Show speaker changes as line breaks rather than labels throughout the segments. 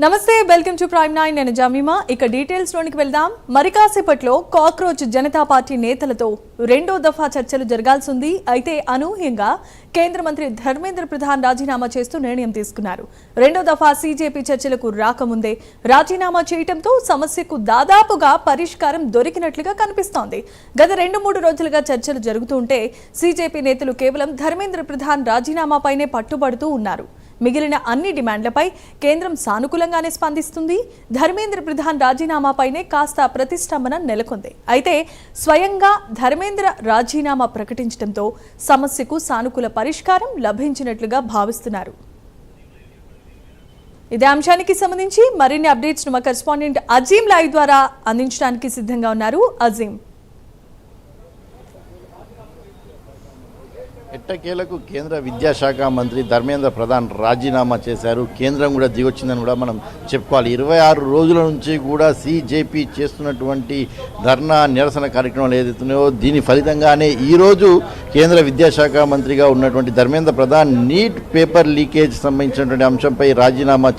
నమస్తే welcome to prime 9 నేను Jemimah ఇక డీటెయిల్స్ లోనికి వెళ్దాం మరి కాసేపట్లో కాక్రోచ్ జనతా పార్టీ నేతలతో రెండో దఫా చర్చలు జరగాల్సింది అయితే అనూహ్యంగా కేంద్ర మంత్రి ధర్మేంద్ర ప్రధాన్ రాజీనామా చేస్తూ నిర్ణయం తీసుకున్నారు రెండో దఫా సీజేపీ చర్చలకు రాకముందే రాజీనామా చేయడంతో సమస్యకు దాదాపుగా పరిష్కారం దొరికినట్లుగా కనిపిస్తోంది గత 2-3 రోజులుగా చర్చలు జరుగుతుంటే సీజేపీ నేతలు కేవలం ధర్మేంద్ర ప్రధాన్ రాజీనామాపైనే పట్టుబడుతూ ఉన్నారు మిగిలిన అన్ని డిమాండ్లపై కేంద్రం సానుకూలంగానే స్పందిస్తుంది ధర్మేంద్ర ప్రధాన్ రాజీనామాపైనే కాస్త ప్రతిష్టంభన నెలకొంది అయితే స్వయంగా ధర్మేంద్ర రాజీనామా ప్రకటించడంతో సమస్యకు సానుకూల పరిష్కారం లభించినట్లుగా భావిస్తున్నారు ఇదే అంశానికి సంబంధించి మరిన్ని అప్డేట్స్ మా కరెస్పాండెంట్ అజీం లైవ్ ద్వారా అందించడానికి సిద్ధంగా ఉన్నారు అజీం
ఎట్టకేలకు కేంద్ర విద్యాశాఖ మంత్రి ధర్మేంద్ర ప్రధాన్ రాజీనామా చేశారు కేంద్రం కూడా దిగొచ్చిందని కూడా మనం చెప్పుకోవాలి 26 రోజుల నుంచి కూడా సీజేపీ చేస్తున్నటువంటి ధర్నా నిరసన కార్యక్రమాలు ఏదైతున్నాయో దీని ఫలితంగానే ఈరోజు కేంద్ర విద్యాశాఖ మంత్రిగా ఉన్నటువంటి Dharmendra Pradhan neat paper leakage సంబంధించినటువంటి అంశంపై రాజీనామా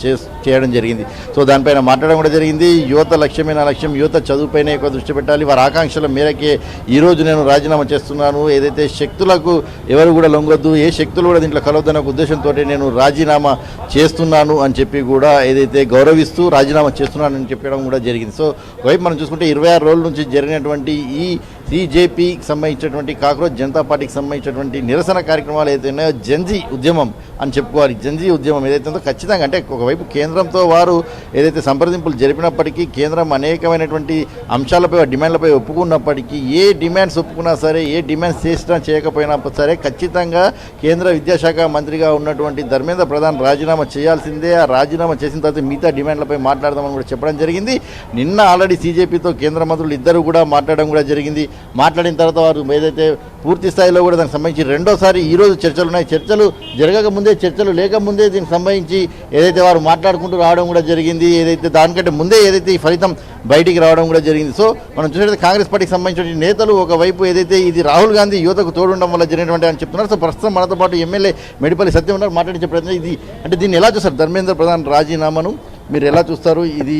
చేయడం జరిగింది సో దానిపైన మాట్లాడడం కూడా జరిగింది యువత లక్ష్యమే నా లక్ష్యం యువత చదువుపైన ఎక్కువ దృష్టి పెట్టాలి వారి ఆకాంక్షల మేరకే ఈరోజు నేను రాజీనామా చేస్తున్నాను ఏదైతే శక్తులకు ఎవరు కూడా లొంగొద్దు ఏ శక్తులు కూడా దీంట్లో కలవద్దన్న ఉద్దేశంతో నేను రాజీనామా చేస్తున్నాను అని చెప్పి కూడా ఏదైతే గౌరవిస్తూ రాజీనామా చేస్తున్నానని చెప్పడం కూడా జరిగింది సో ఒకవైపు మనం చూసుకుంటే 26 రోజుల నుంచి జరిగినటువంటి ఈ సీజేపీకి సంబంధించినటువంటి కాక్రోచ్ జనతా పార్టీకి సంబంధించినటువంటి నిరసన కార్యక్రమాలు ఏదైతే ఉన్నాయో జంజీ ఉద్యమం అని చెప్పుకోవాలి జంజీ ఉద్యమం ఏదైతే ఉందో ఖచ్చితంగా అంటే ఒకవైపు కేంద్రంతో వారు ఏదైతే సంప్రదింపులు జరిపినప్పటికీ కేంద్రం అనేకమైనటువంటి అంశాలపై డిమాండ్లపై ఒప్పుకున్నప్పటికీ ఏ డిమాండ్స్ ఒప్పుకున్నా సరే ఏ డిమాండ్స్ చేసినా చేయకపోయినా సరే ఖచ్చితంగా కేంద్ర విద్యాశాఖ మంత్రిగా ఉన్నటువంటి ధర్మేంద్ర ప్రధాన్ రాజీనామా చేయాల్సిందే ఆ రాజీనామా చేసిన తర్వాత మిగతా డిమాండ్లపై మాట్లాడదామని కూడా చెప్పడం జరిగింది నిన్న ఆల్రెడీ సీజేపీతో కేంద్ర మంత్రులు ఇద్దరు కూడా మాట్లాడడం కూడా జరిగింది మాట్లాడిన తర్వాత వారు ఏదైతే పూర్తి స్థాయిలో కూడా దానికి సంబంధించి రెండోసారి ఈరోజు చర్చలు ఉన్నాయి చర్చలు జరగకముందే చర్చలు లేకముందే దీనికి సంబంధించి ఏదైతే వారు మాట్లాడుకుంటూ రావడం కూడా జరిగింది ఏదైతే దానికంటే ముందే ఏదైతే ఈ ఫలితం బయటికి రావడం కూడా జరిగింది సో మనం చూసినట్లయితే కాంగ్రెస్ పార్టీకి సంబంధించిన నేతలు ఒకవైపు ఏదైతే ఇది రాహుల్ గాంధీ యువతకు తోడుండడం వల్ల జరిగినటువంటి అని చెప్తున్నారు సో ప్రస్తుతం మనతో పాటు ఎమ్మెల్యే మెడిపల్లి సత్యం ఉన్నారు మాట్లాడించే ప్రయత్నం ఇది అంటే దీన్ని ఎలా చూస్తారు ధర్మేంద్ర ప్రధాన్ రాజీనామాను మీరు ఎలా చూస్తారు ఇది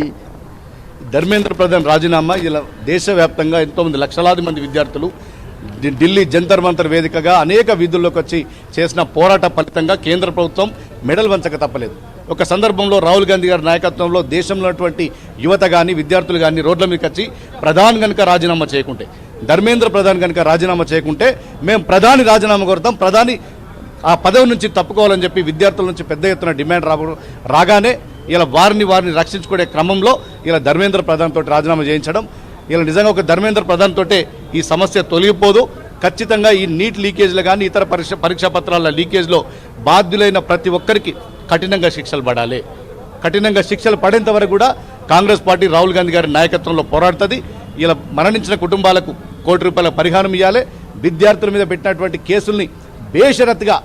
ధర్మేంద్ర ప్రధాన్ రాజీనామా ఇలా దేశవ్యాప్తంగా ఎంతోమంది లక్షలాది మంది విద్యార్థులు ఢిల్లీ జంతర్ మంతర్ వేదికగా అనేక వీధుల్లోకి వచ్చి చేసిన పోరాట ఫలితంగా కేంద్ర ప్రభుత్వం మెడల్ వంచక తప్పలేదు ఒక సందర్భంలో రాహుల్ గాంధీ గారి నాయకత్వంలో దేశంలో ఉన్నటువంటి యువత కానీ విద్యార్థులు కానీ రోడ్ల మీదకి వచ్చి ప్రధాని కనుక రాజీనామా చేయకుంటే ధర్మేంద్ర ప్రధాన్ కనుక రాజీనామా చేయకుంటే మేము ప్రధాని రాజీనామా కోరుతాం ప్రధాని ఆ పదవి నుంచి తప్పుకోవాలని చెప్పి విద్యార్థుల నుంచి పెద్ద ఎత్తున డిమాండ్ రాగానే ఇలా వారిని రక్షించుకునే క్రమంలో ఇలా ధర్మేంద్ర ప్రధాన్ తోటి రాజీనామా చేయించడం ఇలా నిజంగా ఒక ధర్మేంద్ర ప్రధాన్ తోటే ఈ సమస్య తొలగిపోదు ఖచ్చితంగా ఈ నీట్ లీకేజ్లు కానీ ఇతర పరీక్షా పత్రాల లీకేజ్లో బాధ్యులైన ప్రతి ఒక్కరికి కఠినంగా శిక్షలు పడాలి కఠినంగా శిక్షలు పడేంత వరకు కూడా కాంగ్రెస్ పార్టీ రాహుల్ గాంధీ గారి నాయకత్వంలో పోరాడుతుంది ఇలా మరణించిన కుటుంబాలకు ₹1 కోటి పరిహారం ఇవ్వాలి విద్యార్థుల మీద పెట్టినటువంటి కేసుల్ని బేషరత్తుగా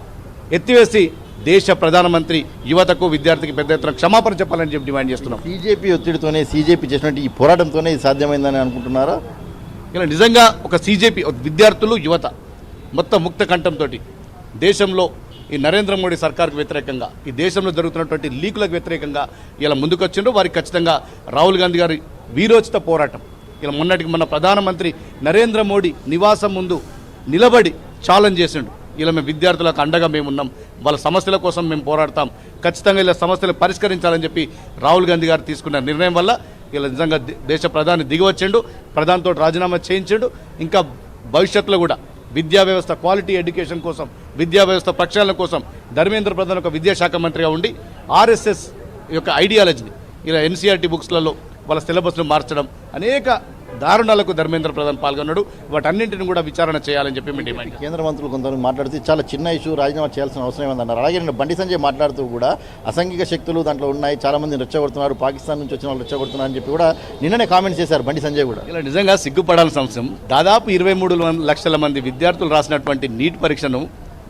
ఎత్తివేసి దేశ ప్రధానమంత్రి యువతకు విద్యార్థికి పెద్ద ఎత్తున క్షమాపణ చెప్పాలని చెప్పి డిమాండ్ చేస్తున్నాం
బీజేపీ ఒత్తిడితోనే సీజేపీ చేసినట్టు ఈ పోరాటంతోనే ఇది సాధ్యమైందని అనుకుంటున్నారా
ఇలా నిజంగా ఒక సీజేపీ విద్యార్థులు యువత మొత్తం ముక్త కంఠంతో దేశంలో ఈ నరేంద్ర మోడీ సర్కార్కు వ్యతిరేకంగా ఈ దేశంలో జరుగుతున్నటువంటి లీకులకు వ్యతిరేకంగా ఇలా ముందుకొచ్చిండ్రు వారికి ఖచ్చితంగా రాహుల్ గాంధీ గారి వీరోచిత పోరాటం ఇలా మొన్న ప్రధానమంత్రి నరేంద్ర మోడీ నివాసం ముందు నిలబడి ఛాలెంజ్ చేసిండు ఇలా మేము విద్యార్థులకు అండగా మేమున్నాం వాళ్ళ సమస్యల కోసం మేము పోరాడతాం ఖచ్చితంగా ఇలా సమస్యలు పరిష్కరించాలని చెప్పి రాహుల్ గాంధీ గారు తీసుకున్న నిర్ణయం వల్ల ఇలా నిజంగా దేశ ప్రధాని దిగివచ్చిండు ప్రధానితో రాజీనామా చేయించిండు ఇంకా భవిష్యత్తులో కూడా విద్యా వ్యవస్థ క్వాలిటీ ఎడ్యుకేషన్ కోసం విద్యా వ్యవస్థ ప్రక్షాళన కోసం ధర్మేంద్ర ప్రధాన్ ఒక విద్యాశాఖ మంత్రిగా ఉండి ఆర్ఎస్ఎస్ యొక్క ఐడియాలజీని ఇలా ఎన్సీఆర్టీ బుక్స్లలో వాళ్ళ సిలబస్ను మార్చడం అనేక దారుణాలకు ధర్మేంద్ర ప్రధాన్ పాల్గొన్నాడు వాటన్నింటిని కూడా విచారణ చేయాలని చెప్పి మేము డిమాండ్
కేంద్ర మంత్రులు కొంతమంది మాట్లాడుతూ చాలా చిన్న ఇష్యూ రాజీనామా చేయాల్సిన అవసరం ఏమన్నారు అలాగే నేను బండి సంజయ్ మాట్లాడుతూ కూడా అసాంఘిక శక్తులు దాంట్లో ఉన్నాయి చాలా మంది రెచ్చగొడుతున్నారు పాకిస్తాన్ నుంచి వచ్చిన వాళ్ళు రెచ్చగొడుతున్నారు అని చెప్పి కూడా నిన్ననే కామెంట్ చేశారు బండి సంజయ్ కూడా
ఇలా నిజంగా సిగ్గుపడాల్సిన అంశం దాదాపు 23 లక్షల మంది విద్యార్థులు రాసినటువంటి నీట్ పరీక్షను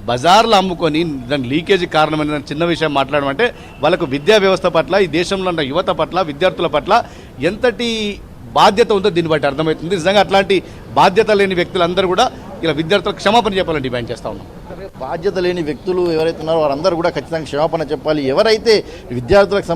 బజార్లో అమ్ముకొని దాని లీకేజీ కారణమైన చిన్న విషయం మాట్లాడడం అంటే వాళ్ళకు విద్యా వ్యవస్థ పట్ల ఈ దేశంలో ఉన్న యువత పట్ల విద్యార్థుల పట్ల ఎంతటి బాధ్యత ఉందో దీన్ని బట్టి అర్థమవుతుంది నిజంగా అట్లాంటి బాధ్యత లేని వ్యక్తులందరూ కూడా ఇలా విద్యార్థులకు క్షమాపణ చెప్పాలని డిమాండ్ చేస్తా ఉన్నాం
బాధ్యత లేని వ్యక్తులు ఎవరైతే ఉన్నారో వారందరూ కూడా ఖచ్చితంగా క్షమాపణ చెప్పాలి ఎవరైతే విద్యార్థులకు